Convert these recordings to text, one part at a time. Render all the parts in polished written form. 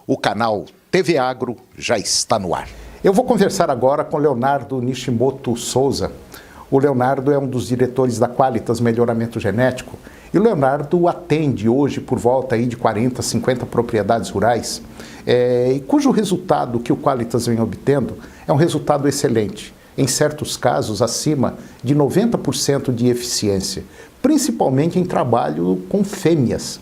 O canal TV Agro já está no ar. Eu vou conversar agora com Leonardo Nishimoto Souza. O Leonardo é um dos diretores da Qualitas Melhoramento Genético e o Leonardo atende hoje por volta aí de 40, 50 propriedades rurais, e cujo resultado que o Qualitas vem obtendo é um resultado excelente, em certos casos acima de 90% de eficiência, principalmente em trabalho com fêmeas.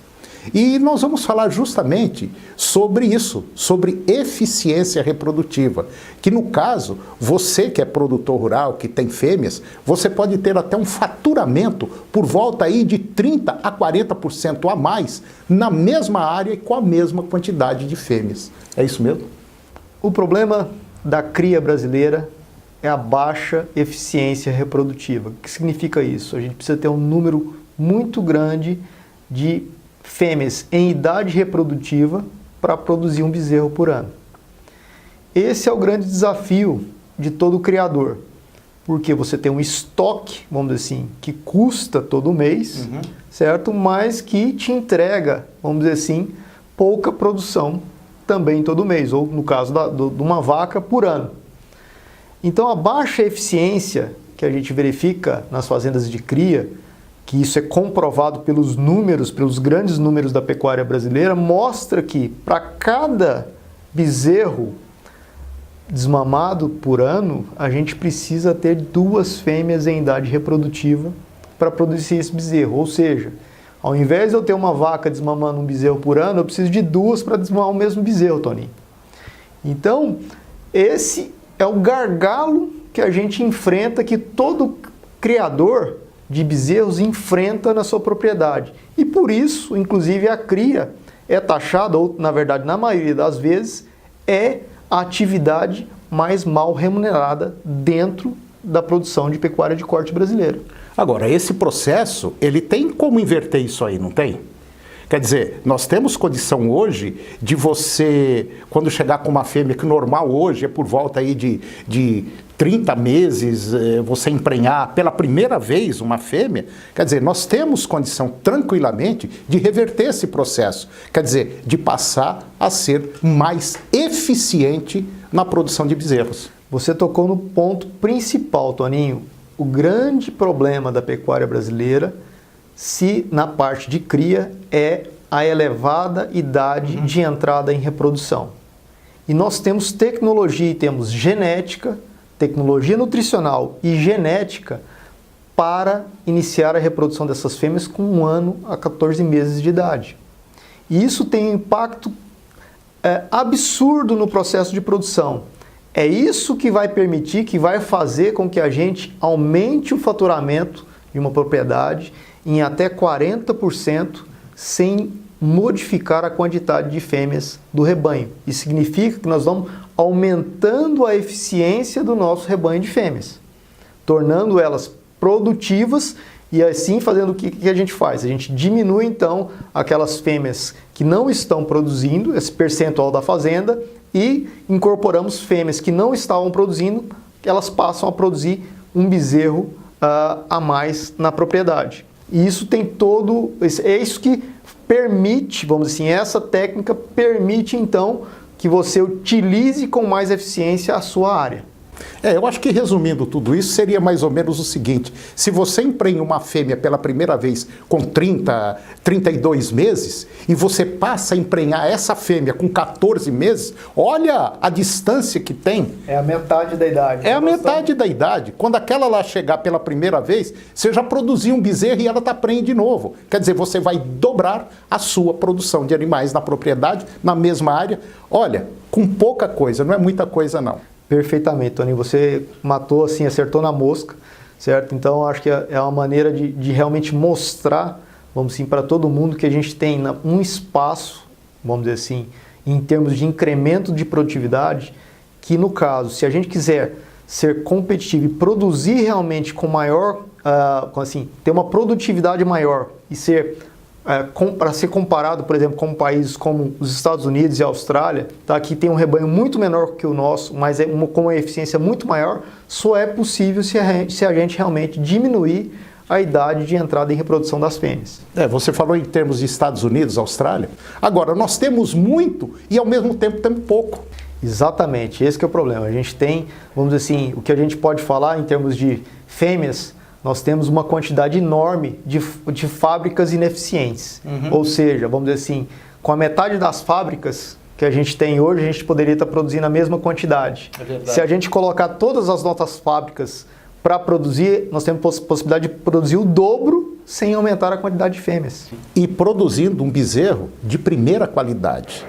E nós vamos falar justamente sobre isso, sobre eficiência reprodutiva, que no caso, você que é produtor rural, que tem fêmeas, você pode ter até um faturamento por volta aí de 30 a 40% a mais na mesma área e com a mesma quantidade de fêmeas. É isso mesmo? O problema da cria brasileira é a baixa eficiência reprodutiva. O que significa isso? A gente precisa ter um número muito grande de fêmeas em idade reprodutiva para produzir um bezerro por ano. Esse é o grande desafio de todo criador, porque você tem um estoque, vamos dizer assim, que custa todo mês, certo? Mas que te entrega, vamos dizer assim, pouca produção também todo mês, ou no caso de uma vaca por ano. Então a baixa eficiência que a gente verifica nas fazendas de cria, que isso é comprovado pelos números, pelos grandes números da pecuária brasileira, mostra que para cada bezerro desmamado por ano, a gente precisa ter 2 fêmeas em idade reprodutiva para produzir esse bezerro. Ou seja, ao invés de eu ter uma vaca desmamando um bezerro por ano, eu preciso de 2 para desmamar o mesmo bezerro, Toninho. Então, esse é o gargalo que a gente enfrenta, que todo criador de bezerros enfrenta na sua propriedade. E por isso, inclusive, a cria é taxada, ou na verdade, na maioria das vezes, é a atividade mais mal remunerada dentro da produção de pecuária de corte brasileira. Agora, esse processo, ele tem como inverter isso aí, não tem? Quer dizer, nós temos condição hoje de você, quando chegar com uma fêmea, que normal hoje é por volta aí de 30 meses, você emprenhar pela primeira vez uma fêmea, quer dizer, nós temos condição tranquilamente de reverter esse processo, quer dizer, de passar a ser mais eficiente na produção de bezerros. Você tocou no ponto principal, Toninho. O grande problema da pecuária brasileira, se na parte de cria, é a elevada idade de entrada em reprodução. E nós temos tecnologia e temos genética, tecnologia nutricional e genética para iniciar a reprodução dessas fêmeas com 1 ano a 14 meses de idade. E isso tem um impacto absurdo no processo de produção. É isso que vai permitir, que vai fazer com que a gente aumente o faturamento de uma propriedade em até 40% sem modificar a quantidade de fêmeas do rebanho. Isso significa que nós vamos aumentando a eficiência do nosso rebanho de fêmeas, tornando elas produtivas e assim fazendo o que a gente faz? A gente diminui então aquelas fêmeas que não estão produzindo, esse percentual da fazenda, e incorporamos fêmeas que não estavam produzindo, elas passam a produzir um bezerro a mais na propriedade. E isso tem é isso que permite, vamos dizer assim, essa técnica permite então que você utilize com mais eficiência a sua área. Eu acho que resumindo tudo isso, seria mais ou menos o seguinte: se você emprenha uma fêmea pela primeira vez com 30, 32 meses e você passa a emprenhar essa fêmea com 14 meses, olha a distância que tem. É a metade da idade. É a metade da idade. Quando aquela lá chegar pela primeira vez, você já produziu um bezerro e ela está prenha de novo. Quer dizer, você vai dobrar a sua produção de animais na propriedade, na mesma área. Olha, com pouca coisa, não é muita coisa não. Perfeitamente, Toninho. Você matou assim, acertou na mosca, certo? Então, acho que é uma maneira de realmente mostrar, vamos assim, para todo mundo que a gente tem um espaço, vamos dizer assim, em termos de incremento de produtividade, que no caso, se a gente quiser ser competitivo e produzir realmente com maior, ter uma produtividade maior e ser para ser comparado, por exemplo, com países como os Estados Unidos e a Austrália, tá, que tem um rebanho muito menor que o nosso, mas com uma eficiência muito maior, só é possível se a gente realmente diminuir a idade de entrada em reprodução das fêmeas. Você falou em termos de Estados Unidos, Austrália. Agora, nós temos muito e ao mesmo tempo temos pouco. Exatamente, esse que é o problema. A gente tem, vamos dizer assim, o que a gente pode falar em termos de fêmeas, nós temos uma quantidade enorme de fábricas ineficientes. Ou seja, vamos dizer assim, com a metade das fábricas que a gente tem hoje, a gente poderia estar produzindo a mesma quantidade. Se a gente colocar todas as nossas fábricas para produzir, nós temos possibilidade de produzir o dobro sem aumentar a quantidade de fêmeas. E produzindo um bezerro de primeira qualidade.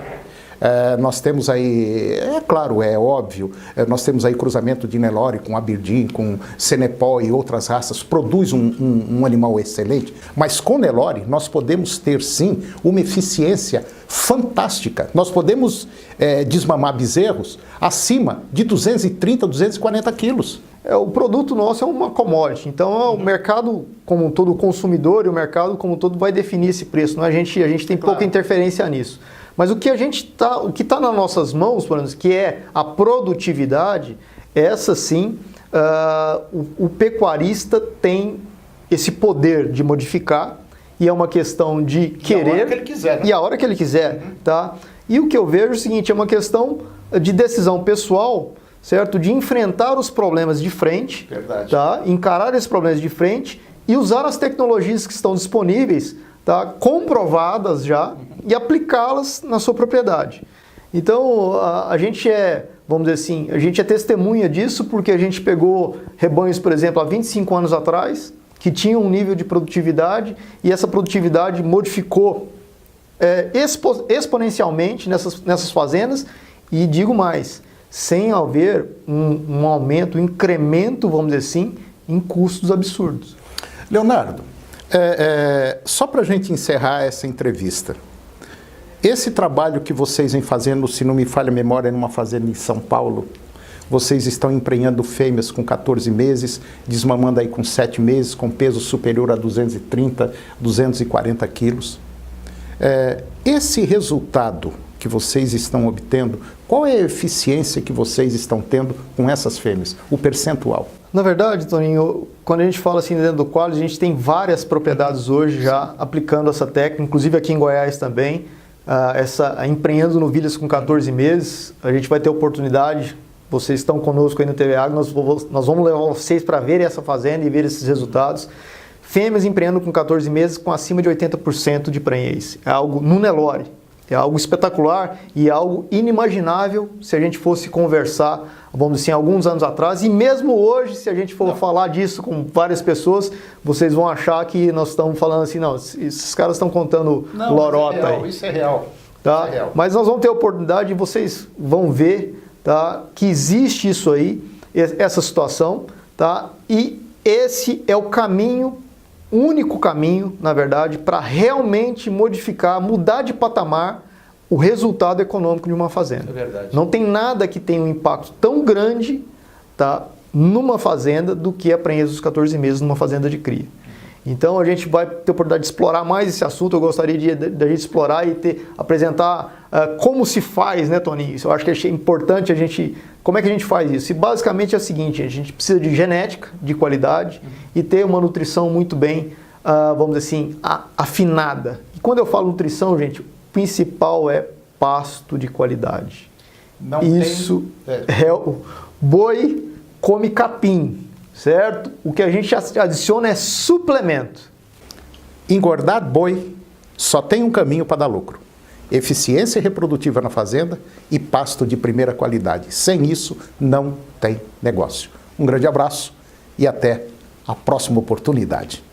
Nós temos aí, é claro, é óbvio, nós temos aí cruzamento de Nelore com Aberdeen, com Senepol e outras raças, produz um animal excelente, mas com Nelore nós podemos ter sim uma eficiência fantástica. Nós podemos desmamar bezerros acima de 230, 240 quilos. O produto nosso é uma commodity, então o mercado como um todo, o consumidor e o mercado como um todo vai definir esse preço, não? A gente tem pouca interferência nisso. Mas o que está nas nossas mãos, por exemplo, que é a produtividade, essa sim, o pecuarista tem esse poder de modificar e é uma questão de querer. E a hora que ele quiser. Né? E a hora que ele quiser, tá? E o que eu vejo é o seguinte, é uma questão de decisão pessoal, certo? De enfrentar os problemas de frente, verdade, tá? Encarar esses problemas de frente e usar as tecnologias que estão disponíveis, tá? Comprovadas já, e aplicá-las na sua propriedade. Então, a gente vamos dizer assim, a gente é testemunha disso porque a gente pegou rebanhos, por exemplo, há 25 anos atrás, que tinham um nível de produtividade e essa produtividade modificou exponencialmente nessas fazendas e digo mais, sem haver um aumento, um incremento, vamos dizer assim, em custos absurdos. Leonardo, só para a gente encerrar essa entrevista, esse trabalho que vocês vêm fazendo, se não me falha a memória, numa fazenda em São Paulo, vocês estão emprenhando fêmeas com 14 meses, desmamando aí com 7 meses, com peso superior a 230, 240 quilos. Esse resultado que vocês estão obtendo, qual é a eficiência que vocês estão tendo com essas fêmeas? O percentual? Na verdade, Toninho, quando a gente fala assim dentro do quadro, a gente tem várias propriedades hoje já aplicando essa técnica, inclusive aqui em Goiás também, empreendendo novilhas com 14 meses, a gente vai ter oportunidade, vocês estão conosco aí no TV Agro, nós vamos levar vocês para ver essa fazenda e ver esses resultados. Fêmeas empreendendo com 14 meses com acima de 80% de prenhez, é algo no Nelore, é algo espetacular e algo inimaginável se a gente fosse conversar, vamos dizer assim, alguns anos atrás, e mesmo hoje, se a gente for falar disso com várias pessoas, vocês vão achar que nós estamos falando assim, não, esses caras estão contando lorota aí. Isso é real. Tá? Isso é real. Mas nós vamos ter a oportunidade e vocês vão ver, tá, que existe isso aí, essa situação, tá? E esse é o caminho, único caminho, na verdade, para realmente modificar, mudar de patamar o resultado econômico de uma fazenda. É verdade. Não tem nada que tenha um impacto tão grande, tá, numa fazenda do que a prenhez dos 14 meses numa fazenda de cria. Então a gente vai ter a oportunidade de explorar mais esse assunto. Eu gostaria de a gente explorar e apresentar como se faz, né, Toninho? Eu acho que é importante a gente... Como é que a gente faz isso? E basicamente é o seguinte, a gente precisa de genética de qualidade e ter uma nutrição muito bem, vamos dizer assim, afinada. E quando eu falo nutrição, gente, o principal é pasto de qualidade. Não isso tem... o boi come capim. Certo? O que a gente adiciona é suplemento. Engordar boi só tem um caminho para dar lucro. Eficiência reprodutiva na fazenda e pasto de primeira qualidade. Sem isso, não tem negócio. Um grande abraço e até a próxima oportunidade.